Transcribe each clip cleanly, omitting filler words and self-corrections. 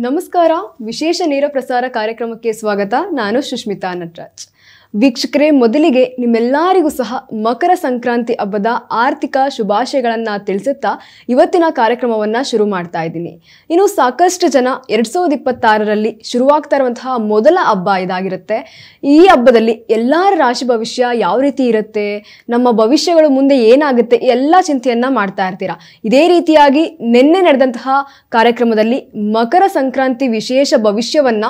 ನಮಸ್ಕಾರ. ವಿಶೇಷ ನೇರ ಪ್ರಸಾರ ಕಾರ್ಯಕ್ರಮಕ್ಕೆ ಸ್ವಾಗತ. ನಾನು ಸುಷ್ಮಿತಾ ನಟರಾಜ್. ವೀಕ್ಷಕರೇ, ಮೊದಲಿಗೆ ನಿಮ್ಮೆಲ್ಲರಿಗೂ ಸಹ ಮಕರ ಸಂಕ್ರಾಂತಿ ಹಬ್ಬದ ಆರ್ಥಿಕ ಶುಭಾಶಯಗಳನ್ನು ತಿಳಿಸುತ್ತಾ ಇವತ್ತಿನ ಕಾರ್ಯಕ್ರಮವನ್ನು ಶುರು ಮಾಡ್ತಾ ಇದ್ದೀನಿ. ಇನ್ನು ಸಾಕಷ್ಟು ಜನ 2026ರಲ್ಲಿ ಶುರುವಾಗ್ತಾ ಇರುವಂತಹ ಮೊದಲ ಹಬ್ಬ ಇದಾಗಿರುತ್ತೆ. ಈ ಹಬ್ಬದಲ್ಲಿ ಎಲ್ಲರ ರಾಶಿ ಭವಿಷ್ಯ ಯಾವ ರೀತಿ ಇರುತ್ತೆ, ನಮ್ಮ ಭವಿಷ್ಯಗಳು ಮುಂದೆ ಏನಾಗುತ್ತೆ, ಎಲ್ಲ ಚಿಂತೆಯನ್ನ ಮಾಡ್ತಾ ಇರ್ತೀರಾ. ಇದೇ ರೀತಿಯಾಗಿ ನಿನ್ನೆ ನಡೆದಂತಹ ಕಾರ್ಯಕ್ರಮದಲ್ಲಿ ಮಕರ ಸಂಕ್ರಾಂತಿ ವಿಶೇಷ ಭವಿಷ್ಯವನ್ನ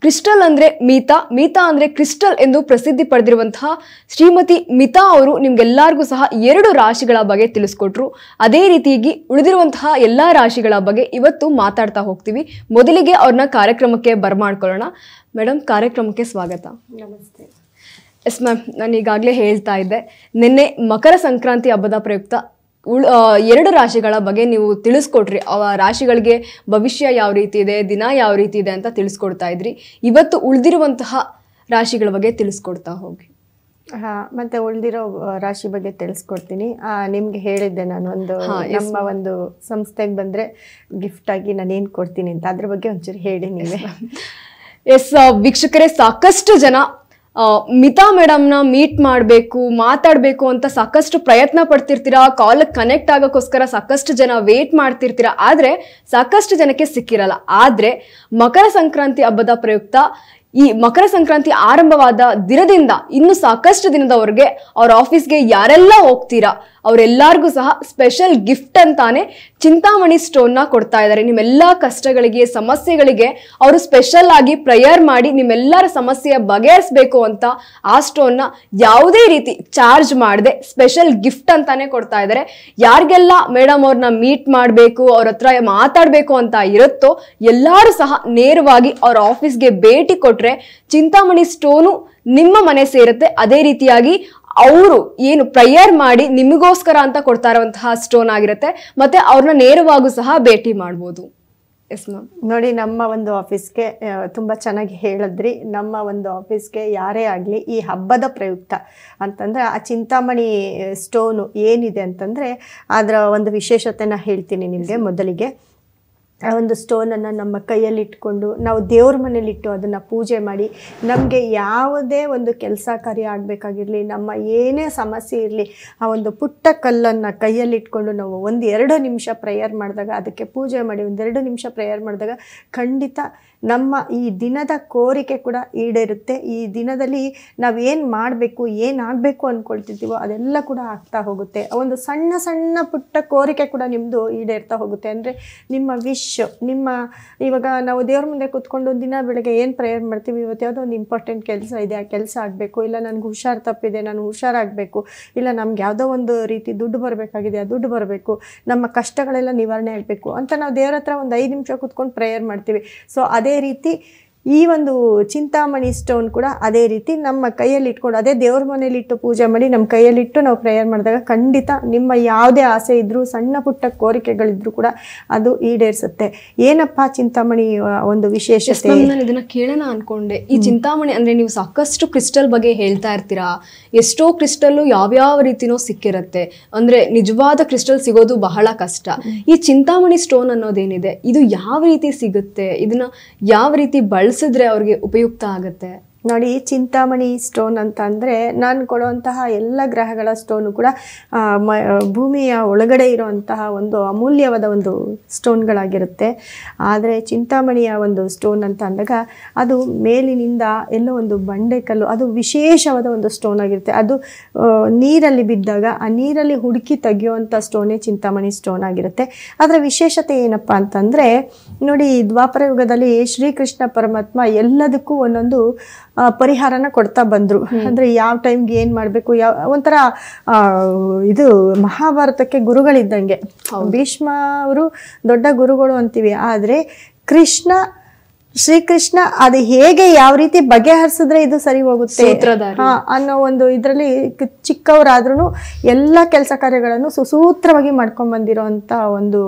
ಕ್ರಿಸ್ಟಲ್ ಅಂದ್ರೆ ಮೀತಾ ಅಂದ್ರೆ ಕ್ರಿಸ್ಟಲ್ ಎಂದು ಪ್ರಸಿದ್ಧಿ ಪಡೆದಿರುವಂತಹ ಶ್ರೀಮತಿ ಮಿತಾ ಅವರು ನಿಮ್ಗೆಲ್ಲರಿಗೂ ಸಹ 2 ರಾಶಿಗಳ ಬಗ್ಗೆ ತಿಳಿಸ್ಕೊಟ್ರು. ಅದೇ ರೀತಿಯಾಗಿ ಉಳಿದಿರುವಂತಹ ಎಲ್ಲಾ ರಾಶಿಗಳ ಬಗ್ಗೆ ಇವತ್ತು ಮಾತಾಡ್ತಾ ಹೋಗ್ತೀವಿ. ಮೊದಲಿಗೆ ಅವ್ರನ್ನ ಕಾರ್ಯಕ್ರಮಕ್ಕೆ ಬರಮಾಡ್ಕೊಳ್ಳೋಣ. ಮೇಡಮ್, ಕಾರ್ಯಕ್ರಮಕ್ಕೆ ಸ್ವಾಗತ. ನಮಸ್ತೆ. ಎಸ್ ಮ್ಯಾಮ್, ನಾನು ಈಗಾಗಲೇ ಹೇಳ್ತಾ ಇದ್ದೆ, ನಿನ್ನೆ ಮಕರ ಸಂಕ್ರಾಂತಿ ಹಬ್ಬದ ಪ್ರಯುಕ್ತ 2 ರಾಶಿಗಳ ಬಗ್ಗೆ ನೀವು ತಿಳಿಸ್ಕೊಟ್ರಿ. ಆ ರಾಶಿಗಳಿಗೆ ಭವಿಷ್ಯ ಯಾವ ರೀತಿ ಇದೆ, ದಿನ ಯಾವ ರೀತಿ ಇದೆ ಅಂತ ತಿಳಿಸ್ಕೊಡ್ತಾ ಇದ್ರಿ. ಇವತ್ತು ಉಳಿದಿರುವಂತಹ ರಾಶಿಗಳ ಬಗ್ಗೆ ತಿಳಿಸ್ಕೊಡ್ತಾ ಹೋಗಿ. ಮತ್ತೆ ಉಳಿದಿರೋ ರಾಶಿ ಬಗ್ಗೆ ತಿಳಿಸ್ಕೊಡ್ತೀನಿ. ನಿಮ್ಗೆ ಹೇಳಿದ್ದೆ ನಾನು ನಮ್ಮ ಒಂದು ಸಂಸ್ಥೆಗೆ ಬಂದ್ರೆ ಗಿಫ್ಟ್ ಆಗಿ ನಾನು ಏನ್ ಕೊಡ್ತೀನಿ ಅಂತ, ಅದ್ರ ಬಗ್ಗೆ ಒಂಚೂರು ಹೇಳಿ ನೀವೇ. ಎಸ್ ವೀಕ್ಷಕರೇ, ಸಾಕಷ್ಟು ಜನ ಮಿತಾ ಮೇಡಮ್ನ ಮೀಟ್ ಮಾಡಬೇಕು, ಮಾತಾಡಬೇಕು ಅಂತ ಸಾಕಷ್ಟು ಪ್ರಯತ್ನ ಪಡ್ತಿರ್ತೀರಾ. ಕಾಲ್ ಕನೆಕ್ಟ್ ಆಗೋಕ್ಕೋಸ್ಕರ ಸಾಕಷ್ಟು ಜನ ವೇಟ್ ಮಾಡ್ತಿರ್ತೀರಾ. ಆದರೆ ಸಾಕಷ್ಟು ಜನಕ್ಕೆ ಸಿಕ್ಕಿರಲ್ಲ. ಆದರೆ ಮಕರ ಸಂಕ್ರಾಂತಿ ಹಬ್ಬದ ಪ್ರಯುಕ್ತ ಈ ಮಕರ ಸಂಕ್ರಾಂತಿ ಆರಂಭವಾದ ದಿನದಿಂದ ಇನ್ನು ಸಾಕಷ್ಟು ದಿನದವರೆಗೆ ಅವ್ರ ಆಫೀಸ್ಗೆ ಯಾರೆಲ್ಲ ಹೋಗ್ತೀರಾ ಅವರೆಲ್ಲರಿಗೂ ಸಹ ಸ್ಪೆಷಲ್ ಗಿಫ್ಟ್ ಅಂತಾನೆ ಚಿಂತಾಮಣಿ ಸ್ಟೋನ್ನ ಕೊಡ್ತಾ ಇದ್ದಾರೆ. ನಿಮ್ಮೆಲ್ಲ ಕಷ್ಟಗಳಿಗೆ, ಸಮಸ್ಯೆಗಳಿಗೆ ಅವರು ಸ್ಪೆಷಲ್ ಆಗಿ ಪ್ರೇಯರ್ ಮಾಡಿ ನಿಮ್ಮೆಲ್ಲರ ಸಮಸ್ಯೆಯ ಬಗೆಹರಿಸಬೇಕು ಅಂತ ಆ ಸ್ಟೋನ್ನ ಯಾವುದೇ ರೀತಿ ಚಾರ್ಜ್ ಮಾಡದೆ ಸ್ಪೆಷಲ್ ಗಿಫ್ಟ್ ಅಂತಾನೆ ಕೊಡ್ತಾ ಇದ್ದಾರೆ. ಯಾರಿಗೆಲ್ಲ ಮೇಡಮ್ ಅವ್ರನ್ನ ಮೀಟ್ ಮಾಡಬೇಕು, ಅವ್ರ ಹತ್ರ ಮಾತಾಡಬೇಕು ಅಂತ ಇರುತ್ತೋ ಎಲ್ಲರೂ ಸಹ ನೇರವಾಗಿ ಅವ್ರ ಆಫೀಸ್ಗೆ ಭೇಟಿ ಕೊಟ್ರೆ ಚಿಂತಾಮಣಿ ಸ್ಟೋನು ನಿಮ್ಮ ಮನೆ ಸೇರುತ್ತೆ. ಅದೇ ರೀತಿಯಾಗಿ ಅವರು ಏನು ಪ್ರೇಯರ್ ಮಾಡಿ ನಿಮಗೋಸ್ಕರ ಅಂತ ಕೊಡ್ತಾ ಇರುವಂತಹ ಸ್ಟೋನ್ ಆಗಿರುತ್ತೆ. ಮತ್ತೆ ಅವ್ರನ್ನ ನೇರವಾಗೂ ಸಹ ಭೇಟಿ ಮಾಡ್ಬೋದು. Yes ma'am. ನೋಡಿ, ನಮ್ಮ ಒಂದು ಆಫೀಸ್ಗೆ ತುಂಬ ಚೆನ್ನಾಗಿ ಹೇಳಿದ್ರಿ. ನಮ್ಮ ಒಂದು ಆಫೀಸ್ಗೆ ಯಾರೇ ಆಗಲಿ ಈ ಹಬ್ಬದ ಪ್ರಯುಕ್ತ ಅಂತಂದರೆ ಆ ಚಿಂತಾಮಣಿ ಸ್ಟೋನು ಏನಿದೆ ಅಂತಂದರೆ ಅದರ ಒಂದು ವಿಶೇಷತೆನ ಹೇಳ್ತೀನಿ ನಿಮಗೆ. ಮೊದಲಿಗೆ ಆ ಒಂದು ಸ್ಟೋನನ್ನು ನಮ್ಮ ಕೈಯಲ್ಲಿ ಇಟ್ಕೊಂಡು ನಾವು ದೇವ್ರ ಮನೇಲಿಟ್ಟು ಅದನ್ನು ಪೂಜೆ ಮಾಡಿ, ನಮಗೆ ಯಾವುದೇ ಒಂದು ಕೆಲಸ ಕಾರ್ಯ ಆಗಬೇಕಾಗಿರಲಿ, ನಮ್ಮ ಏನೇ ಸಮಸ್ಯೆ ಇರಲಿ, ಆ ಒಂದು ಪುಟ್ಟ ಕಲ್ಲನ್ನು ಕೈಯಲ್ಲಿ ಇಟ್ಕೊಂಡು ನಾವು 1-2 ನಿಮಿಷ ಪ್ರೇಯರ್ ಮಾಡಿದಾಗ, ಅದಕ್ಕೆ ಪೂಜೆ ಮಾಡಿ 1-2 ನಿಮಿಷ ಪ್ರೇಯರ್ ಮಾಡಿದಾಗ ಖಂಡಿತ ನಮ್ಮ ಈ ದಿನದ ಕೋರಿಕೆ ಕೂಡ ಈಡೇರುತ್ತೆ. ಈ ದಿನದಲ್ಲಿ ನಾವೇನು ಮಾಡಬೇಕು, ಏನಾಗಬೇಕು ಅಂದ್ಕೊಳ್ತಿರ್ತೀವೋ ಅದೆಲ್ಲ ಕೂಡ ಆಗ್ತಾ ಹೋಗುತ್ತೆ. ಒಂದು ಸಣ್ಣ ಸಣ್ಣ ಪುಟ್ಟ ಕೋರಿಕೆ ಕೂಡ ನಿಮ್ಮದು ಈಡೇರ್ತಾ ಹೋಗುತ್ತೆ. ಅಂದರೆ ನಿಮ್ಮ ವಿಶ್, ನಿಮ್ಮ ಇವಾಗ ನಾವು ದೇವ್ರ ಮುಂದೆ ಕೂತ್ಕೊಂಡು ದಿನ ಬೆಳಗ್ಗೆ ಏನು ಪ್ರೇಯರ್ ಮಾಡ್ತೀವಿ, ಇವತ್ತು ಯಾವುದೋ ಒಂದು ಇಂಪಾರ್ಟೆಂಟ್ ಕೆಲಸ ಇದೆ, ಆ ಕೆಲಸ ಆಗಬೇಕು, ಇಲ್ಲ ನನಗೆ ಹುಷಾರು ತಪ್ಪಿದೆ, ನಾನು ಹುಷಾರಾಗಬೇಕು, ಇಲ್ಲ ನಮ್ಗೆ ಯಾವುದೋ ಒಂದು ರೀತಿ ದುಡ್ಡು ಬರಬೇಕಾಗಿದೆ, ಆ ದುಡ್ಡು ಬರಬೇಕು, ನಮ್ಮ ಕಷ್ಟಗಳೆಲ್ಲ ನಿವಾರಣೆ ಆಗಬೇಕು ಅಂತ ನಾವು ದೇವ್ರ ಹತ್ರ ಒಂದು 5 ನಿಮಿಷ ಕೂತ್ಕೊಂಡು ಪ್ರೇಯರ್ ಮಾಡ್ತೀವಿ. ಸೊ ಅದೇ ರೀತಿ ಈ ಒಂದು ಚಿಂತಾಮಣಿ ಸ್ಟೋನ್ ಕೂಡ ಅದೇ ರೀತಿ ನಮ್ಮ ಕೈಯಲ್ಲಿ ಇಟ್ಕೊಂಡು, ಅದೇ ದೇವ್ರ ಮನೇಲಿ ಇಟ್ಟು ಪೂಜೆ ಮಾಡಿ ನಮ್ಮ ಕೈಯಲ್ಲಿಟ್ಟು ನಾವು ಪ್ರೇಯರ್ ಮಾಡಿದಾಗ ಖಂಡಿತ ನಿಮ್ಮ ಯಾವುದೇ ಆಸೆ ಇದ್ರೂ, ಸಣ್ಣ ಪುಟ್ಟ ಕೋರಿಕೆಗಳಿದ್ರೂ ಕೂಡ ಅದು ಈಡೇರಿಸುತ್ತೆ. ಏನಪ್ಪ ಚಿಂತಾಮಣಿ ಒಂದು ವಿಶೇಷತೆ? ನಾನು ಇದನ್ನ ಕೇಳೋಣ ಅನ್ಕೊಂಡೆ. ಈ ಚಿಂತಾಮಣಿ ಅಂದ್ರೆ ನೀವು ಸಾಕಷ್ಟು ಕ್ರಿಸ್ಟಲ್ ಬಗ್ಗೆ ಹೇಳ್ತಾ ಇರ್ತೀರಾ. ಎಷ್ಟೋ ಕ್ರಿಸ್ಟಲ್ ಯಾವ್ಯಾವ ರೀತಿನೋ ಸಿಕ್ಕಿರತ್ತೆ. ಅಂದ್ರೆ ನಿಜವಾದ ಕ್ರಿಸ್ಟಲ್ ಸಿಗೋದು ಬಹಳ ಕಷ್ಟ. ಈ ಚಿಂತಾಮಣಿ ಸ್ಟೋನ್ ಅನ್ನೋದೇನಿದೆ, ಇದು ಯಾವ ರೀತಿ ಸಿಗುತ್ತೆ, ಇದನ್ನ ಯಾವ ರೀತಿ ಬಳಸಿದ್ರೆ ಅವ್ರಿಗೆ ಉಪಯುಕ್ತ ಆಗತ್ತೆ? ನೋಡಿ, ಚಿಂತಾಮಣಿ ಸ್ಟೋನ್ ಅಂತ ಅಂದರೆ ನಾನು ಕೊಡುವಂತಹ ಎಲ್ಲ ಗ್ರಹಗಳ ಸ್ಟೋನು ಕೂಡ ಭೂಮಿಯ ಒಳಗಡೆ ಇರುವಂತಹ ಒಂದು ಅಮೂಲ್ಯವಾದ ಒಂದು ಸ್ಟೋನ್ಗಳಾಗಿರುತ್ತೆ. ಆದರೆ ಚಿಂತಾಮಣಿಯ ಒಂದು ಸ್ಟೋನ್ ಅಂತ ಅಂದಾಗ ಅದು ಮೇಲಿನಿಂದ ಎಲ್ಲೋ ಒಂದು ಬಂಡೆಕಲ್ಲು, ಅದು ವಿಶೇಷವಾದ ಒಂದು ಸ್ಟೋನ್ ಆಗಿರುತ್ತೆ. ಅದು ನೀರಲ್ಲಿ ಬಿದ್ದಾಗ ಆ ನೀರಲ್ಲಿ ಹುಡುಕಿ ತೆಗೆಯುವಂಥ ಸ್ಟೋನೇ ಚಿಂತಾಮಣಿ ಸ್ಟೋನ್ ಆಗಿರುತ್ತೆ. ಅದರ ವಿಶೇಷತೆ ಏನಪ್ಪ ಅಂತಂದರೆ, ನೋಡಿ, ದ್ವಾಪರ ಯುಗದಲ್ಲಿ ಶ್ರೀಕೃಷ್ಣ ಪರಮಾತ್ಮ ಎಲ್ಲದಕ್ಕೂ ಒಂದೊಂದು ಪರಿಹಾರನ ಕೊಡ್ತಾ ಬಂದರು. ಅಂದರೆ ಯಾವ ಟೈಮ್ಗೆ ಏನು ಮಾಡಬೇಕು, ಒಂಥರ ಇದು ಮಹಾಭಾರತಕ್ಕೆ ಗುರುಗಳಿದ್ದಂಗೆ. ಭೀಷ್ಮ ಅವರು ದೊಡ್ಡ ಗುರುಗಳು ಅಂತೀವಿ, ಆದರೆ ಶ್ರೀಕೃಷ್ಣ ಅದು ಹೇಗೆ ಯಾವ ರೀತಿ ಬಗೆಹರಿಸಿದ್ರೆ ಇದು ಸರಿ ಹೋಗುತ್ತೆ ಅನ್ನೋ ಒಂದು ಇದರಲ್ಲಿ ಚಿಕ್ಕವರಾದ್ರೂ ಎಲ್ಲ ಕೆಲಸ ಕಾರ್ಯಗಳನ್ನು ಸುಸೂತ್ರವಾಗಿ ಮಾಡ್ಕೊಂಡ್ ಬಂದಿರೋ ಅಂತ ಒಂದು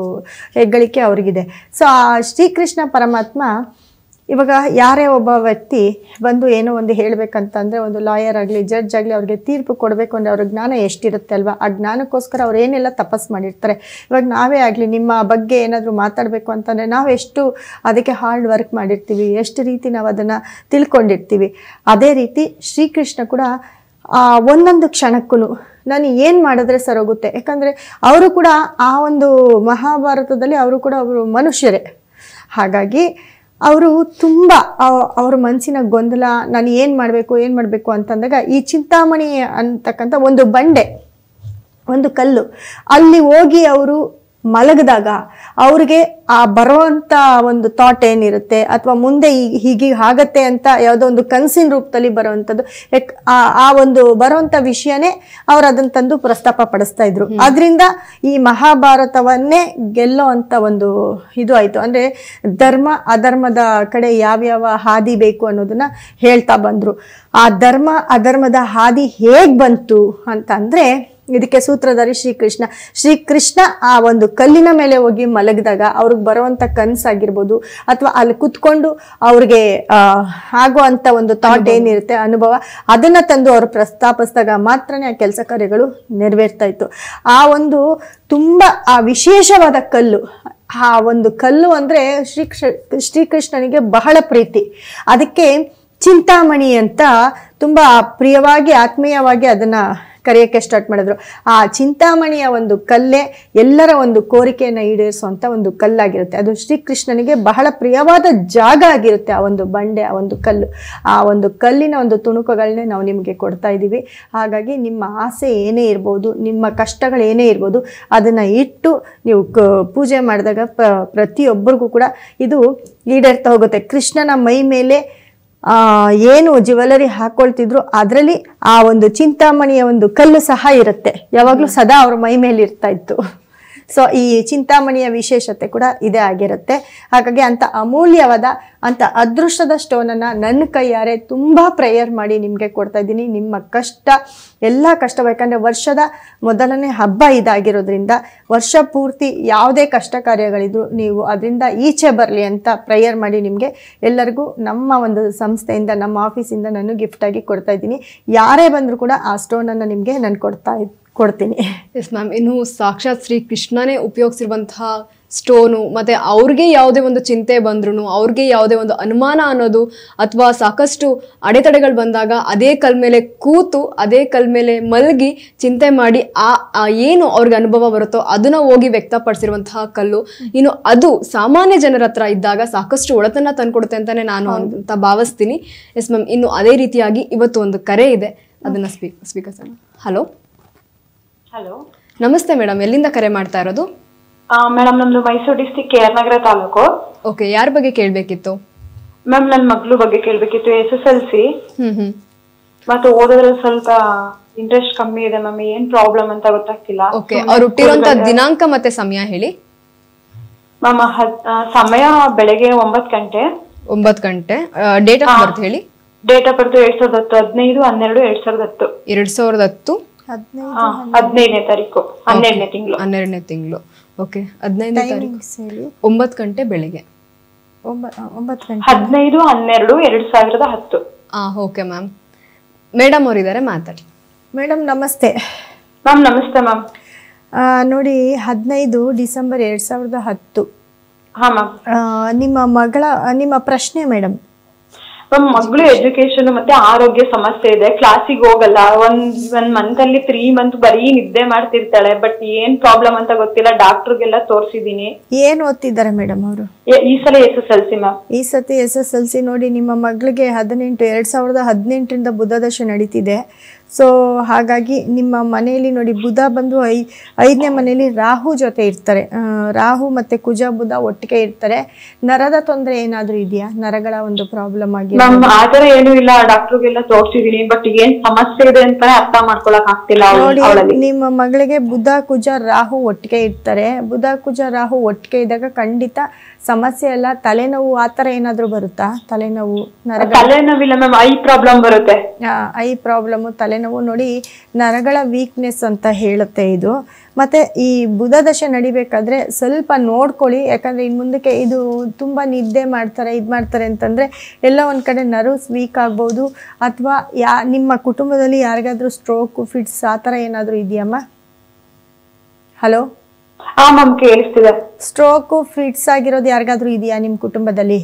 ಹೆಗ್ಗಳಿಕೆ ಅವ್ರಿಗಿದೆ. ಸೊ ಆ ಶ್ರೀಕೃಷ್ಣ ಪರಮಾತ್ಮ ಇವಾಗ ಯಾರೇ ಒಬ್ಬ ವ್ಯಕ್ತಿ ಬಂದು ಏನೋ ಒಂದು ಹೇಳಬೇಕಂತಂದರೆ, ಒಂದು ಲಾಯರ್ ಆಗಲಿ ಜಡ್ಜ್ ಆಗಲಿ, ಅವ್ರಿಗೆ ತೀರ್ಪು ಕೊಡಬೇಕು ಅಂದರೆ ಅವ್ರ ಜ್ಞಾನ ಎಷ್ಟಿರುತ್ತೆ ಅಲ್ವಾ? ಆ ಜ್ಞಾನಕ್ಕೋಸ್ಕರ ಅವ್ರು ಏನೆಲ್ಲ ತಪಸ್ ಮಾಡಿರ್ತಾರೆ. ಇವಾಗ ನಾವೇ ಆಗಲಿ ನಿಮ್ಮ ಬಗ್ಗೆ ಏನಾದರೂ ಮಾತಾಡಬೇಕು ಅಂತಂದರೆ ನಾವು ಎಷ್ಟು ಅದಕ್ಕೆ ಹಾರ್ಡ್ ವರ್ಕ್ ಮಾಡಿರ್ತೀವಿ, ಎಷ್ಟು ರೀತಿ ನಾವು ಅದನ್ನು ತಿಳ್ಕೊಂಡಿರ್ತೀವಿ. ಅದೇ ರೀತಿ ಶ್ರೀಕೃಷ್ಣ ಕೂಡ ಒಂದೊಂದು ಕ್ಷಣಕ್ಕೂ ನಾನು ಏನು ಮಾಡಿದ್ರೆ ಸರೋಗುತ್ತೆ. ಯಾಕಂದರೆ ಅವರು ಕೂಡ ಆ ಒಂದು ಮಹಾಭಾರತದಲ್ಲಿ ಅವರು ಕೂಡ ಅವರು ಮನುಷ್ಯರೇ. ಹಾಗಾಗಿ ಅವರು ತುಂಬ ಅವ್ರ ಮನಸ್ಸಿನ ಗೊಂದಲ, ನಾನು ಏನು ಮಾಡಬೇಕು ಅಂತಂದಾಗ ಈ ಚಿಂತಾಮಣಿ ಅಂತಕ್ಕಂಥ ಒಂದು ಬಂಡೆ, ಒಂದು ಕಲ್ಲು, ಅಲ್ಲಿ ಹೋಗಿ ಅವರು ಮಲಗಿದಾಗ ಅವ್ರಿಗೆ ಆ ಬರೋವಂಥ ಒಂದು ಥಾಟ್ ಏನಿರುತ್ತೆ, ಅಥವಾ ಮುಂದೆ ಹೀಗೆ ಆಗತ್ತೆ ಅಂತ ಯಾವುದೋ ಒಂದು ಕನಸಿನ ರೂಪದಲ್ಲಿ ಬರೋವಂಥದ್ದು, ಆ ಒಂದು ಬರೋವಂಥ ವಿಷಯನೇ ಅವ್ರು ಅದನ್ನ ತಂದು ಪ್ರಸ್ತಾಪ ಪಡಿಸ್ತಾ ಇದ್ರು. ಅದರಿಂದ ಈ ಮಹಾಭಾರತವನ್ನೇ ಗೆಲ್ಲೋ ಅಂತ ಒಂದು ಇದು ಆಯಿತು. ಅಂದರೆ ಧರ್ಮ ಅಧರ್ಮದ ಕಡೆ ಯಾವ್ಯಾವ ಹಾದಿ ಬೇಕು ಅನ್ನೋದನ್ನ ಹೇಳ್ತಾ ಬಂದರು. ಆ ಧರ್ಮ ಅಧರ್ಮದ ಹಾದಿ ಹೇಗೆ ಬಂತು ಅಂತಂದರೆ, ಇದಕ್ಕೆ ಸೂತ್ರಧಾರಿ ಶ್ರೀಕೃಷ್ಣ ಆ ಒಂದು ಕಲ್ಲಿನ ಮೇಲೆ ಹೋಗಿ ಮಲಗಿದಾಗ ಅವ್ರಿಗೆ ಬರುವಂತ ಕನಸಾಗಿರ್ಬೋದು, ಅಥವಾ ಅಲ್ಲಿ ಕುತ್ಕೊಂಡು ಅವ್ರಿಗೆ ಆಗುವಂತ ಒಂದು ಥಾಟ್ ಏನಿರುತ್ತೆ, ಅನುಭವ, ಅದನ್ನ ತಂದು ಅವರು ಪ್ರಸ್ತಾಪಿಸಿದಾಗ ಮಾತ್ರನೇ ಆ ಕೆಲಸ ಕಾರ್ಯಗಳು ನೆರವೇರ್ತಾ ಇತ್ತು. ಆ ಒಂದು ತುಂಬಾ ಆ ವಿಶೇಷವಾದ ಕಲ್ಲು, ಆ ಒಂದು ಕಲ್ಲು ಅಂದ್ರೆ ಶ್ರೀಕೃಷ್ಣನಿಗೆ ಬಹಳ ಪ್ರೀತಿ. ಅದಕ್ಕೆ ಚಿಂತಾಮಣಿ ಅಂತ ತುಂಬಾ ಪ್ರಿಯವಾಗಿ ಆತ್ಮೀಯವಾಗಿ ಅದನ್ನ ಕರೆಯೋಕ್ಕೆ ಸ್ಟಾರ್ಟ್ ಮಾಡಿದ್ರು. ಆ ಚಿಂತಾಮಣಿಯ ಒಂದು ಕಲ್ಲೇ ಎಲ್ಲರ ಒಂದು ಕೋರಿಕೆಯನ್ನು ಈಡೇರಿಸುವಂಥ ಒಂದು ಕಲ್ಲಾಗಿರುತ್ತೆ. ಅದು ಶ್ರೀಕೃಷ್ಣನಿಗೆ ಬಹಳ ಪ್ರಿಯವಾದ ಜಾಗ ಆಗಿರುತ್ತೆ. ಆ ಒಂದು ಬಂಡೆ, ಆ ಒಂದು ಕಲ್ಲು, ಆ ಒಂದು ಕಲ್ಲಿನ ಒಂದು ತುಣುಕುಗಳನ್ನೇ ನಾವು ನಿಮಗೆ ಕೊಡ್ತಾ ಇದ್ದೀವಿ. ಹಾಗಾಗಿ ನಿಮ್ಮ ಆಸೆ ಏನೇ ಇರ್ಬೋದು, ನಿಮ್ಮ ಕಷ್ಟಗಳು ಏನೇ ಇರ್ಬೋದು, ಅದನ್ನು ಇಟ್ಟು ನೀವು ಪೂಜೆ ಮಾಡಿದಾಗ ಪ್ರತಿಯೊಬ್ಬರಿಗೂ ಕೂಡ ಇದು ಈಡೇರ್ತಾ ಹೋಗುತ್ತೆ. ಕೃಷ್ಣನ ಮೈ ಮೇಲೆ ಏನು ಜ್ಯುವೆಲರಿ ಹಾಕೊಳ್ತಿದ್ರು ಅದರಲ್ಲಿ ಆ ಒಂದು ಚಿಂತಾಮಣಿಯ ಒಂದು ಕಲ್ಲು ಸಹ ಇರುತ್ತೆ, ಯಾವಾಗಲೂ ಸದಾ ಅವ್ರ ಮೈ ಮೇಲೆ ಇರ್ತಾ ಇತ್ತು. ಸೊ ಈ ಚಿಂತಾಮಣಿಯ ವಿಶೇಷತೆ ಕೂಡ ಇದೇ ಆಗಿರುತ್ತೆ. ಹಾಗಾಗಿ ಅಂತ ಅಮೂಲ್ಯವಾದ ಅಂತ ಅದೃಷ್ಟದ ಸ್ಟೋನನ್ನು ನನ್ನ ಕೈಯಾರೆ ತುಂಬ ಪ್ರೇಯರ್ ಮಾಡಿ ನಿಮಗೆ ಕೊಡ್ತಾ ಇದ್ದೀನಿ. ನಿಮ್ಮ ಕಷ್ಟ ಎಲ್ಲ ಕಷ್ಟ, ಯಾಕಂದರೆ ವರ್ಷದ ಮೊದಲನೇ ಹಬ್ಬ ಇದಾಗಿರೋದ್ರಿಂದ ವರ್ಷ ಪೂರ್ತಿ ಯಾವುದೇ ಕಷ್ಟ ಕಾರ್ಯಗಳಿದ್ರು ನೀವು ಅದರಿಂದ ಈಚೆ ಬರಲಿ ಅಂತ ಪ್ರೇಯರ್ ಮಾಡಿ ನಿಮಗೆ ಎಲ್ಲರಿಗೂ ನಮ್ಮ ಒಂದು ಸಂಸ್ಥೆಯಿಂದ, ನಮ್ಮ ಆಫೀಸಿಂದ ನಾನು ಗಿಫ್ಟಾಗಿ ಕೊಡ್ತಾ ಇದ್ದೀನಿ. ಯಾರೇ ಬಂದರೂ ಕೂಡ ಆ ಸ್ಟೋನನ್ನು ನಿಮಗೆ ನಾನು ಕೊಡ್ತೀನಿ. ಎಸ್ ಮ್ಯಾಮ್, ಇನ್ನು ಸಾಕ್ಷಾತ್ ಶ್ರೀ ಕೃಷ್ಣನೇ ಉಪಯೋಗಿಸಿರುವಂತಹ ಸ್ಟೋನು, ಮತ್ತೆ ಅವ್ರಿಗೆ ಯಾವುದೇ ಒಂದು ಚಿಂತೆ ಬಂದ್ರು, ಅವ್ರಿಗೆ ಯಾವುದೇ ಒಂದು ಅನುಮಾನ ಅನ್ನೋದು ಅಥವಾ ಸಾಕಷ್ಟು ಅಡೆತಡೆಗಳು ಬಂದಾಗ ಅದೇ ಕಲ್ ಮೇಲೆ ಕೂತು ಅದೇ ಕಲ್ ಮೇಲೆ ಮಲಗಿ ಚಿಂತೆ ಮಾಡಿ ಏನು ಅವ್ರಿಗೆ ಅನುಭವ ಬರುತ್ತೋ ಅದನ್ನ ಹೋಗಿ ವ್ಯಕ್ತಪಡಿಸಿರುವಂತಹ ಕಲ್ಲು. ಇನ್ನು ಅದು ಸಾಮಾನ್ಯ ಜನರ ಹತ್ರ ಇದ್ದಾಗ ಸಾಕಷ್ಟು ಒಳತನ್ನ ತಂದ್ಕೊಡುತ್ತೆ ಅಂತಾನೆ ನಾನು ಅಂತ ಭಾವಿಸ್ತೀನಿ. ಎಸ್ ಮ್ಯಾಮ್, ಇನ್ನು ಅದೇ ರೀತಿಯಾಗಿ ಇವತ್ತು ಒಂದು ಕರೆ ಇದೆ, ಅದನ್ನ ಸ್ವೀಕರಿಸೋಣ. ಹಲೋ ಹಲೋ, ನಮಸ್ತೆ ಮೇಡಮ್, ಎಲ್ಲಿಂದ ಕರೆ ಮಾಡ್ತಾ ಇರೋದು? ಮೇಡಮ್ ನಮ್ದು Mysuru district KR taluk. Okay, ಯಾರ ಬಗ್ಗೆ ಕೇಳಬೇಕಿತ್ತು? ಮ್ಯಾಮ್ ನನ್ನ ಮಗಳು ಬಗ್ಗೆ ಕೇಳಬೇಕಿತ್ತು. SSLC ಮತ್ತೆ ಓದೋದ್ರಲ್ಲಿ ಸ್ವಲ್ಪ ಇಂಟ್ರೆಸ್ಟ್ ಕಮ್ಮಿ ಇದೆ ಮ್ಯಾಮ್. ಏನ್ ಪ್ರಾಬ್ಲಮ್ ಅಂತ ಗೊತ್ತಾಗ್ತಿಲ್ಲ. ಓಕೆ, ಅವ್ರು ಹುಟ್ಟಿರುವಂತ ದಿನಾಂಕ ಮತ್ತೆ ಸಮಯ ಹೇಳಿ ಮ್ಯಾಮ್. ಸಮಯ ಬೆಳಗ್ಗೆ 9 ಗಂಟೆ. 9 ಗಂಟೆ. ಡೇಟ್ ಆಫ್ ಬರ್ತ್ ಹೇಳಿ. Date of birth 2010 15/12/2010. 15ನೇ ತಾರೀಕು 12ನೇ ತಿಂಗಳು. 12ನೇ ತಿಂಗಳು. ಓಕೆ, 15ನೇ ತಾರೀಕು 9 ಗಂಟೆ ಬೆಳಿಗ್ಗೆ. 15/12/2010. ಓಕೆ ಮ್ಯಾಮ್, ಮೇಡಮ್ ಅವರಿದ್ದಾರೆ, ಮಾತಾಡಿ. ಮೇಡಮ್ ನಮಸ್ತೆ. ಮ್ಯಾಮ್ ನಮಸ್ತೆ ಮ್ಯಾಮ್. ನೋಡಿ, 15 ಡಿಸೆಂಬರ್ 2010. ಹಾ ಮ್ಯಾಮ್. ನಿಮ್ಮ ಪ್ರಶ್ನೆ ಮೇಡಮ್? ಮ್ಯಾಮ್, ಮಗಳು ಎಜುಕೇಶನ್ ಮತ್ತೆ ಆರೋಗ್ಯ ಸಮಸ್ಯೆ ಇದೆ. ಕ್ಲಾಸಿಗೆ ಹೋಗಲ್ಲ. ಒಂದ್ ಮಂತ್ ಅಲ್ಲಿ 3 ಮಂತ್ ಬರೀ ನಿದ್ದೆ ಮಾಡ್ತಿರ್ತಾಳೆ. ಬಟ್ ಏನ್ ಪ್ರಾಬ್ಲಮ್ ಅಂತ ಗೊತ್ತಿಲ್ಲ. ಡಾಕ್ಟರ್ಗೆಲ್ಲ ತೋರಿಸಿದೀನಿ. ಏನ್ ಓದ್ತಿದ್ದಾರೆ ಮೇಡಮ್ ಅವರು? ಈ ಸಲ SSLC ಮ್ಯಾಮ್. ಈ ಸತಿ SSLC. ನೋಡಿ, ನಿಮ್ಮ ಮಗಳಿಗೆ 2018ರಿಂದ ಬುಧ ದಶೆ ನಡೀತಿದೆ. ಸೊ ಹಾಗಾಗಿ ನಿಮ್ಮ ಮನೆಯಲ್ಲಿ ನೋಡಿ, ಬುಧ ಬಂದು 5ನೇ ಮನೆಯಲ್ಲಿ ರಾಹು ಜೊತೆ ಇರ್ತಾರೆ. ರಾಹು ಮತ್ತೆ ಕುಜ ಬುಧ ಒಟ್ಟಿಗೆ ಇರ್ತಾರೆ. ನರದ ತೊಂದರೆ ಏನಾದ್ರೂ ಇದೆಯಾ? ನರಗಳ ಒಂದು ಪ್ರಾಬ್ಲಮ್ ಆಗಿ? ಆತರ ಏನು ಇಲ್ಲ. ಡಾಕ್ಟರ್ಗೆಲ್ಲ ತೋರಿಸಿದೀನಿ. ಬಟ್ ಏನ್ ಸಮಸ್ಯೆ ಇದೆ ಅಂತ ಅರ್ಥ ಮಾಡ್ಕೊಳಕ್ ಆಗ್ತಿಲ್ಲ. ನೋಡಿ, ನಿಮ್ಮ ಮಗಳಿಗೆ ಬುಧ ಕುಜ ರಾಹು ಒಟ್ಟಿಗೆ ಇರ್ತಾರೆ. ಬುಧ ಕುಜ ರಾಹು ಒಟ್ಟಿಗೆ ಇದ್ದಾಗ ಖಂಡಿತ ಸಮಸ್ಯೆ ಎಲ್ಲ. ತಲೆನೋವು ಆತರ ಏನಾದ್ರು ಬರುತ್ತಾ? ತಲೆನೋವು, ತಲೆನೋವಿಲ್ಲ ಮ್ಯಾಮ್. ಐ ಪ್ರಾಬ್ಲಮ್ ಬರುತ್ತೆ. ಐ ಪ್ರಾಬ್ಲಮ್, ತಲೆನೋವು ತಲೆನೋವು ನೋಡಿ ನರಗಳ ವೀಕ್ನೆಸ್ ಅಂತ ಹೇಳುತ್ತೆ ಇದು. ಮತ್ತು ಈ ಬುಧ ದಶೆ ನಡಿಬೇಕಾದ್ರೆ ಸ್ವಲ್ಪ ನೋಡ್ಕೊಳ್ಳಿ, ಯಾಕಂದರೆ ಇನ್ನು ಮುಂದಕ್ಕೆ ಇದು ತುಂಬ ನಿದ್ದೆ ಮಾಡ್ತಾರೆ ಇದು ಮಾಡ್ತಾರೆ ಅಂತಂದರೆ ಎಲ್ಲ ಒಂದು ಕಡೆ ನರ್ವ್ಸ್ ವೀಕ್ ಆಗ್ಬೋದು. ಅಥವಾ ನಿಮ್ಮ ಕುಟುಂಬದಲ್ಲಿ ಯಾರಿಗಾದ್ರೂ ಸ್ಟ್ರೋಕು ಫಿಟ್ಸ್ ಆ ಥರ ಏನಾದರೂ ಇದೆಯಮ್ಮ? ಹಲೋ ಮ್ಯಾಮ್ ಕೇಳಿಸ್ತಿದೆ. ಸ್ಟ್ರೋಕು ಫಿಟ್ಸ್ ಆಗಿರೋದು ಯಾರಿಗಾದ್ರೂ ಇದೆಯಾ ನಿಮ್ಮ ಕುಟುಂಬದಲ್ಲಿ?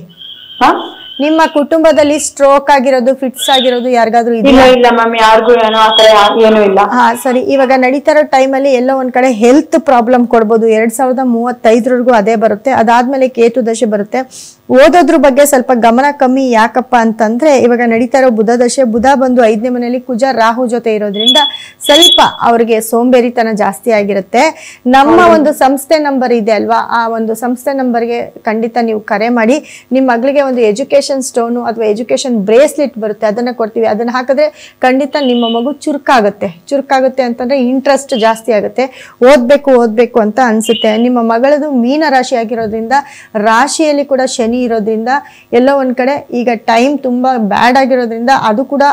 ನಿಮ್ಮ ಕುಟುಂಬದಲ್ಲಿ ಸ್ಟ್ರೋಕ್ ಆಗಿರೋದು ಫಿಟ್ಸ್ ಆಗಿರೋದು ಯಾರಿಗಾದ್ರೂ ಇದೆಯಾ? ಇಲ್ಲ ಮ್ಯಾಮ್, ಯಾರಿಗೂ ಏನೋ ಆತರ ಏನೂ ಇಲ್ಲ. ಸರಿ. ಇವಾಗ ನಡೀತಾ ಇರೋ ಟೈಮಲ್ಲಿ ಎಲ್ಲೋ ಒಂದ್ ಕಡೆ ಹೆಲ್ತ್ ಪ್ರಾಬ್ಲಮ್ ಕೊಡ್ಬೋದು. 2035 ಅದೇ ಬರುತ್ತೆ. ಅದಾದ್ಮೇಲೆ ಕೇತು ದಶೆ ಬರುತ್ತೆ. ಓದೋದ್ರ ಬಗ್ಗೆ ಸ್ವಲ್ಪ ಗಮನ ಕಮ್ಮಿ. ಯಾಕಪ್ಪ ಅಂತಂದ್ರೆ ಇವಾಗ ನಡೀತಾ ಇರೋ ಬುಧ ದಶೆ, ಬುಧ ಬಂದು 5ನೇ ಮನೆಯಲ್ಲಿ ಕುಜ ರಾಹು ಜೊತೆ ಇರೋದ್ರಿಂದ ಸ್ವಲ್ಪ ಅವ್ರಿಗೆ ಸೋಂಬೇರಿತನ ಜಾಸ್ತಿ ಆಗಿರುತ್ತೆ. ನಮ್ಮ ಒಂದು ಸಂಸ್ಥೆ ನಂಬರ್ ಇದೆ ಅಲ್ವಾ, ಆ ಒಂದು ಸಂಸ್ಥೆ ನಂಬರ್ಗೆ ಖಂಡಿತ ನೀವು ಕರೆ ಮಾಡಿ. ನಿಮ್ಮ ಮಗಳಿಗೆ ಒಂದು ಎಜುಕೇಶನ್ ಸ್ಟೋನು ಅಥವಾ ಎಜುಕೇಶನ್ ಬ್ರೇಸ್ಲೆಟ್ ಬರುತ್ತೆ, ಅದನ್ನ ಕೊಡ್ತೀವಿ. ಅದನ್ನ ಹಾಕಿದ್ರೆ ಖಂಡಿತ ನಿಮ್ಮ ಮಗು ಚುರುಕಾಗುತ್ತೆ ಅಂತಂದ್ರೆ ಇಂಟ್ರೆಸ್ಟ್ ಜಾಸ್ತಿ ಆಗುತ್ತೆ, ಓದ್ಬೇಕು ಅಂತ ಅನ್ಸುತ್ತೆ. ನಿಮ್ಮ ಮಗಳದು ಮೀನ ರಾಶಿ ಆಗಿರೋದ್ರಿಂದ ರಾಶಿಯಲ್ಲಿ ಕೂಡ ಶನಿ ಇರೋದ್ರಿಂದ ಎಲ್ಲೋ ಒಂದ್ ಕಡೆ ಈಗ ಟೈಮ್ ತುಂಬಾ ಬ್ಯಾಡ್ ಆಗಿರೋದ್ರಿಂದ ಅದು ಕೂಡ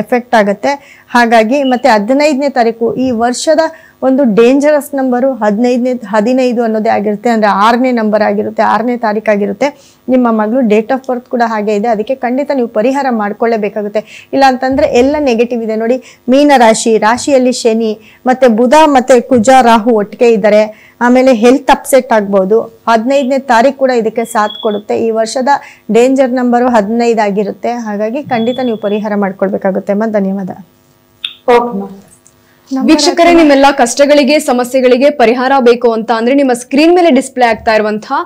ಎಫೆಕ್ಟ್ ಆಗುತ್ತೆ. ಹಾಗಾಗಿ ಮತ್ತೆ 15ನೇ ತಾರೀಕು ಈ ವರ್ಷದ ಒಂದು ಡೇಂಜರಸ್ ನಂಬರು 15 ಅನ್ನೋದೇ ಆಗಿರುತ್ತೆ. ಅಂದ್ರೆ 6ನೇ ನಂಬರ್ ಆಗಿರುತ್ತೆ, 6ನೇ ತಾರೀಕು ಆಗಿರುತ್ತೆ. ನಿಮ್ಮ ಮಗಳು ಡೇಟ್ ಆಫ್ ಬರ್ತ್ ಕೂಡ ಹಾಗೆ ಇದೆ. ಅದಕ್ಕೆ ಖಂಡಿತ ನೀವು ಪರಿಹಾರ ಮಾಡ್ಕೊಳ್ಳೇಬೇಕಾಗುತ್ತೆ. ಇಲ್ಲ ಅಂತಂದ್ರೆ ಎಲ್ಲ ನೆಗೆಟಿವ್ ಇದೆ ನೋಡಿ. ಮೀನ ರಾಶಿಯಲ್ಲಿ ಶನಿ ಮತ್ತೆ ಬುಧ ಮತ್ತೆ ಕುಜ ರಾಹು ಒಟ್ಟಿಗೆ ಇದ್ದಾರೆ. ಆಮೇಲೆ ಹೆಲ್ತ್ ಅಪ್ಸೆಟ್ ಆಗ್ಬೋದು. 15ನೇ ತಾರೀಕು ಕೂಡ ಇದಕ್ಕೆ ಸಾಥ್ ಕೊಡುತ್ತೆ. ಈ ವರ್ಷದ ಡೇಂಜರ್ ನಂಬರು 15 ಆಗಿರುತ್ತೆ. ಹಾಗಾಗಿ ಖಂಡಿತ ನೀವು ಪರಿಹಾರ ಮಾಡ್ಕೊಳ್ಬೇಕಾಗುತ್ತೆ ಅಮ್ಮ. ಧನ್ಯವಾದ. ವೀಕ್ಷಕರೇ, ನಿಮ್ಮೆಲ್ಲ ಕಷ್ಟಗಳಿಗೆ ಸಮಸ್ಯೆಗಳಿಗೆ ಪರಿಹಾರ ಬೇಕು ಅಂತ ಅಂದ್ರೆ ನಿಮ್ಮ ಸ್ಕ್ರೀನ್ ಮೇಲೆ ಡಿಸ್ಪ್ಲೇ ಆಗ್ತಾ ಇರುವಂತಹ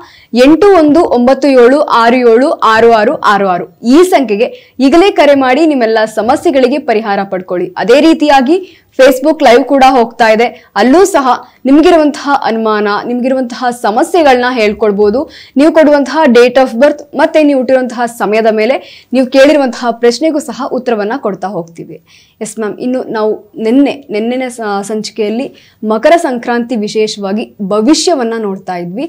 8197676666 ಈ ಸಂಖ್ಯೆಗೆ ಈಗಲೇ ಕರೆ ಮಾಡಿ ನಿಮ್ಮೆಲ್ಲ ಸಮಸ್ಯೆಗಳಿಗೆ ಪರಿಹಾರ ಪಡ್ಕೊಳ್ಳಿ. ಅದೇ ರೀತಿಯಾಗಿ ಫೇಸ್ಬುಕ್ ಲೈವ್ ಕೂಡ ಹೋಗ್ತಾ ಇದೆ. ಅಲ್ಲೂ ಸಹ ನಿಮ್ಗಿರುವಂತಹ ಅನುಮಾನ, ನಿಮ್ಗಿರುವಂತಹ ಸಮಸ್ಯೆಗಳನ್ನ ಹೇಳ್ಕೊಡ್ಬೋದು. ನೀವು ಕೊಡುವಂತಹ ಡೇಟ್ ಆಫ್ ಬರ್ತ್ ಮತ್ತೆ ನೀವು ಹುಟ್ಟಿರುವಂತಹ ಸಮಯದ ಮೇಲೆ ನೀವು ಕೇಳಿರುವಂತಹ ಪ್ರಶ್ನೆಗೂ ಸಹ ಉತ್ತರವನ್ನ ಕೊಡ್ತಾ ಹೋಗ್ತೀವಿ. ಎಸ್ ಮ್ಯಾಮ್, ಇನ್ನು ನಾವು ನಿನ್ನೆ ಸಂಚಿಕೆಯಲ್ಲಿ ಮಕರ ಸಂಕ್ರಾಂತಿ ವಿಶೇಷವಾಗಿ ಭವಿಷ್ಯವನ್ನ ನೋಡ್ತಾ ಇದ್ವಿ.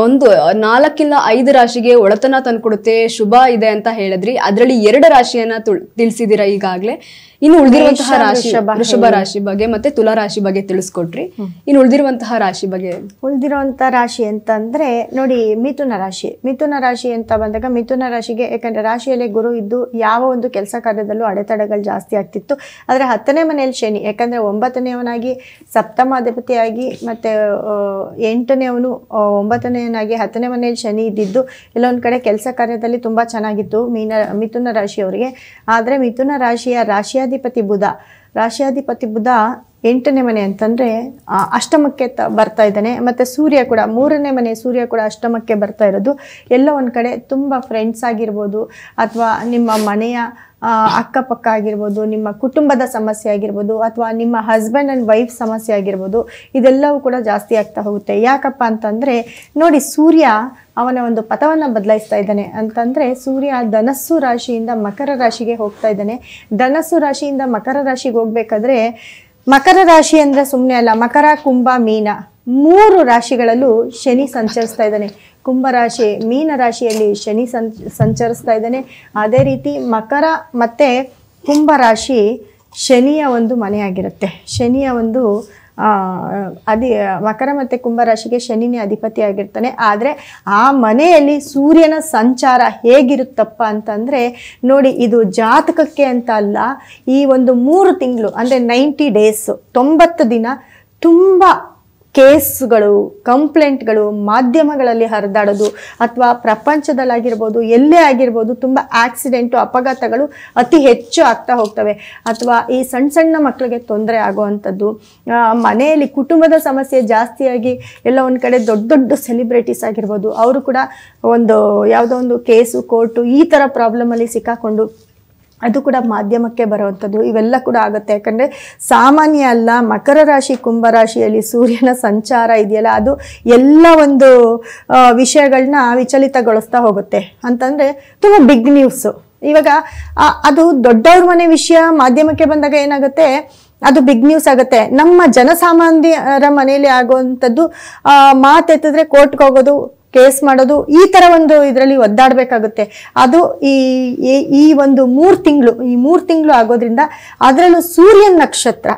ಒಂದು 4 ಇಲ್ಲ 5 ರಾಶಿಗೆ ಒಳತನ ತಂದ್ಕೊಡುತ್ತೆ, ಶುಭ ಇದೆ ಅಂತ ಹೇಳಿದ್ರಿ. ಅದರಲ್ಲಿ 2 ರಾಶಿಯನ್ನ ತಿಳಿಸಿದಿರ ಈಗಾಗ್ಲೇ. ಇನ್ನು ಉಳಿದಿರುವಂತಹ ರಾಶಿ ವೃಷಭ ರಾಶಿ ಬಗ್ಗೆ ಮತ್ತೆ ತುಲಾ ರಾಶಿ ಬಗ್ಗೆ ತಿಳಿಸ್ಕೊಟ್ರಿ. ಇನ್ನು ಉಳಿದಿರುವಂತಹ ರಾಶಿ ಅಂತಂದ್ರೆ ನೋಡಿ, ಮಿಥುನ ರಾಶಿ ಅಂತ ಬಂದಾಗ ಮಿಥುನ ರಾಶಿಗೆ, ಯಾಕಂದ್ರೆ ರಾಶಿಯಲ್ಲಿ ಗುರು ಇದ್ದು ಯಾವ ಒಂದು ಕೆಲಸ ಕಾರ್ಯದಲ್ಲೂ ಅಡೆತಡೆಗಳು ಜಾಸ್ತಿ ಆಗ್ತಿತ್ತು. ಆದ್ರೆ 10ನೇ ಮನೆಯಲ್ಲಿ ಶನಿ, ಯಾಕಂದ್ರೆ 9ನೇವನಾಗಿ ಸಪ್ತಮಾಧಿಪತಿಯಾಗಿ ಮತ್ತೆ 8ನೇವನು 9ನೇವನಾಗಿ 10ನೇ ಮನೆಯಲ್ಲಿ ಶನಿ ಇದ್ದಿದ್ದು ಎಲ್ಲ ಒಂದ್ ಕಡೆ ಕೆಲಸ ಕಾರ್ಯದಲ್ಲಿ ತುಂಬಾ ಚೆನ್ನಾಗಿತ್ತು ಮಿಥುನ ರಾಶಿಯವರಿಗೆ. ಆದ್ರೆ ಮಿಥುನ ರಾಶಿಯ ರಾಶಿಯಾಧಿಪತಿ ಬುಧ 8ನೇ ಮನೆ ಅಂತಂದ್ರೆ ಅಷ್ಟಮಕ್ಕೆ ಬರ್ತಾ ಇದ್ದಾನೆ. ಮತ್ತೆ ಸೂರ್ಯ ಕೂಡ 3ನೇ ಮನೆ, ಸೂರ್ಯ ಕೂಡ ಅಷ್ಟಮಕ್ಕೆ ಬರ್ತಾ ಇರೋದು. ಎಲ್ಲ ಒಂದ್ ಕಡೆ ತುಂಬಾ ಫ್ರೆಂಡ್ಸ್ ಆಗಿರ್ಬೋದು, ಅಥವಾ ನಿಮ್ಮ ಮನೆಯ ಅಕ್ಕಪಕ್ಕ ಆಗಿರ್ಬೋದು, ನಿಮ್ಮ ಕುಟುಂಬದ ಸಮಸ್ಯೆ ಆಗಿರ್ಬೋದು, ಅಥವಾ ನಿಮ್ಮ ಹಸ್ಬೆಂಡ್ ಅಂಡ್ ವೈಫ್ ಸಮಸ್ಯೆ ಆಗಿರ್ಬೋದು, ಇದೆಲ್ಲವೂ ಕೂಡ ಜಾಸ್ತಿ ಆಗ್ತಾ ಹೋಗುತ್ತೆ. ಯಾಕಪ್ಪ ಅಂತಂದ್ರೆ ನೋಡಿ, ಸೂರ್ಯ ಅವನ ಒಂದು ಪಥವನ್ನು ಬದಲಾಯಿಸ್ತಾ ಇದ್ದಾನೆ. ಅಂತಂದ್ರೆ ಸೂರ್ಯ ಧನಸ್ಸು ರಾಶಿಯಿಂದ ಮಕರ ರಾಶಿಗೆ ಹೋಗ್ತಾ ಇದ್ದಾನೆ. ಧನಸ್ಸು ರಾಶಿಯಿಂದ ಮಕರ ರಾಶಿಗೆ ಹೋಗ್ಬೇಕಾದ್ರೆ, ಮಕರ ರಾಶಿ ಅಂದ್ರೆ ಸುಮ್ಮನೆ ಅಲ್ಲ, ಮಕರ, ಕುಂಭ, ಮೀನ 3 ರಾಶಿಗಳಲ್ಲೂ ಶನಿ ಸಂಚರಿಸ್ತಾ ಇದ್ದಾನೆ. ಕುಂಭರಾಶಿ, ಮೀನ ರಾಶಿಯಲ್ಲಿ ಶನಿ ಸಂಚರಿಸ್ತಾ ಇದ್ದಾನೆ. ಅದೇ ರೀತಿ ಮಕರ ಮತ್ತೆ ಕುಂಭರಾಶಿ ಶನಿಯ ಒಂದು ಮನೆಯಾಗಿರುತ್ತೆ. ಶನಿಯ ಒಂದು ಮಕರ ಮತ್ತೆ ಕುಂಭರಾಶಿಗೆ ಶನಿನೇ ಅಧಿಪತಿ ಆಗಿರ್ತಾನೆ. ಆದರೆ ಆ ಮನೆಯಲ್ಲಿ ಸೂರ್ಯನ ಸಂಚಾರ ಹೇಗಿರುತ್ತಪ್ಪ ಅಂತಂದ್ರೆ ನೋಡಿ, ಇದು ಜಾತಕಕ್ಕೆ ಅಂತ ಅಲ್ಲ, ಈ ಒಂದು 3 ತಿಂಗಳು ಅಂದ್ರೆ 90 ಡೇಸ್ 90 ದಿನ ತುಂಬ ಕೇಸ್ಗಳು, ಕಂಪ್ಲೇಂಟ್ಗಳು ಮಾಧ್ಯಮಗಳಲ್ಲಿ ಹರಿದಾಡೋದು, ಅಥವಾ ಪ್ರಪಂಚದಲ್ಲಾಗಿರ್ಬೋದು, ಎಲ್ಲೇ ಆಗಿರ್ಬೋದು, ತುಂಬ ಆಕ್ಸಿಡೆಂಟು, ಅಪಘಾತಗಳು ಅತಿ ಹೆಚ್ಚು ಆಗ್ತಾ ಹೋಗ್ತವೆ. ಅಥವಾ ಈ ಸಣ್ಣ ಮಕ್ಕಳಿಗೆ ತೊಂದರೆ ಆಗುವಂಥದ್ದು, ಮನೆಯಲ್ಲಿ ಕುಟುಂಬದ ಸಮಸ್ಯೆ ಜಾಸ್ತಿಯಾಗಿ ಎಲ್ಲ ಒಂದು ಕಡೆ ದೊಡ್ಡ ಸೆಲಿಬ್ರಿಟೀಸ್ ಆಗಿರ್ಬೋದು, ಅವರು ಕೂಡ ಒಂದು ಯಾವುದೋ ಒಂದು ಕೇಸು, ಕೋರ್ಟು ಈ ಥರ ಪ್ರಾಬ್ಲಮಲ್ಲಿ ಸಿಕ್ಕಾಕೊಂಡು ಅದು ಕೂಡ ಮಾಧ್ಯಮಕ್ಕೆ ಬರುವಂಥದ್ದು, ಇವೆಲ್ಲ ಕೂಡ ಆಗುತ್ತೆ. ಯಾಕಂದರೆ ಸಾಮಾನ್ಯ ಅಲ್ಲ, ಮಕರ ರಾಶಿ ಕುಂಭರಾಶಿಯಲ್ಲಿ ಸೂರ್ಯನ ಸಂಚಾರ ಇದೆಯಲ್ಲ, ಅದು ಎಲ್ಲ ಒಂದು ವಿಷಯಗಳನ್ನ ವಿಚಲಿತಗೊಳಿಸ್ತಾ ಹೋಗುತ್ತೆ. ಅಂತಂದರೆ ತುಂಬ ಬಿಗ್ ನ್ಯೂಸು. ಇವಾಗ ಅದು ದೊಡ್ಡವ್ರ ಮನೆ ವಿಷಯ ಮಾಧ್ಯಮಕ್ಕೆ ಬಂದಾಗ ಏನಾಗುತ್ತೆ, ಅದು ಬಿಗ್ ನ್ಯೂಸ್ ಆಗುತ್ತೆ. ನಮ್ಮ ಜನಸಾಮಾನ್ಯರ ಮನೆಯಲ್ಲಿ ಆಗುವಂಥದ್ದು ಮಾತೆತ್ತಿದ್ರೆ ಕೋರ್ಟ್ಗೆ ಹೋಗೋದು, ಕೇಸ್ ಮಾಡೋದು, ಈ ಥರ ಒಂದು ಇದರಲ್ಲಿ ಒದ್ದಾಡಬೇಕಾಗುತ್ತೆ. ಅದು ಈ ಒಂದು 3 ತಿಂಗಳು, ಈ 3 ತಿಂಗಳು ಆಗೋದ್ರಿಂದ ಅದರಲ್ಲೂ ಸೂರ್ಯನ ನಕ್ಷತ್ರ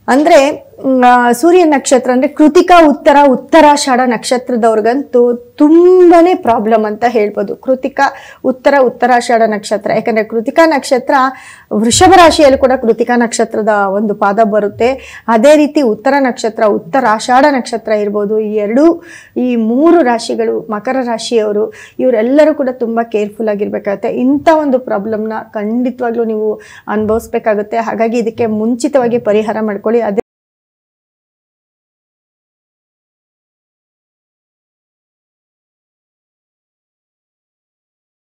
ಅಂದರೆ ಸೂರ್ಯ ನಕ್ಷತ್ರ ಅಂದರೆ ಕೃತಿಕಾ ಉತ್ತರಾಷಾಢ ನಕ್ಷತ್ರದವ್ರಿಗಂತೂ ತುಂಬಾನೇ ಪ್ರಾಬ್ಲಮ್ ಅಂತ ಹೇಳ್ಬೋದು. ಕೃತಿಕಾ ಉತ್ತರಾಷಾಢ ನಕ್ಷತ್ರ, ಯಾಕಂದರೆ ಕೃತಿಕಾ ನಕ್ಷತ್ರ ವೃಷಭ ರಾಶಿಯಲ್ಲಿ ಕೂಡ ಕೃತಿಕಾ ನಕ್ಷತ್ರದ ಒಂದು ಪಾದ ಬರುತ್ತೆ. ಅದೇ ರೀತಿ ಉತ್ತರಾಷಾಢ ನಕ್ಷತ್ರ ಇರ್ಬೋದು. ಈ 3 ರಾಶಿಗಳು, ಮಕರ ರಾಶಿಯವರು, ಇವರೆಲ್ಲರೂ ಕೂಡ ತುಂಬ ಕೇರ್ಫುಲ್ ಆಗಿರ್ಬೇಕಾಗುತ್ತೆ. ಇಂಥ ಒಂದು ಪ್ರಾಬ್ಲಮ್ನ ಖಂಡಿತವಾಗ್ಲೂ ನೀವು ಅನುಭವಿಸ್ಬೇಕಾಗುತ್ತೆ. ಹಾಗಾಗಿ ಇದಕ್ಕೆ ಮುಂಚಿತವಾಗಿ ಪರಿಹಾರ ಮಾಡ್ಕೊಳ್ಳಿ. ಅದೇ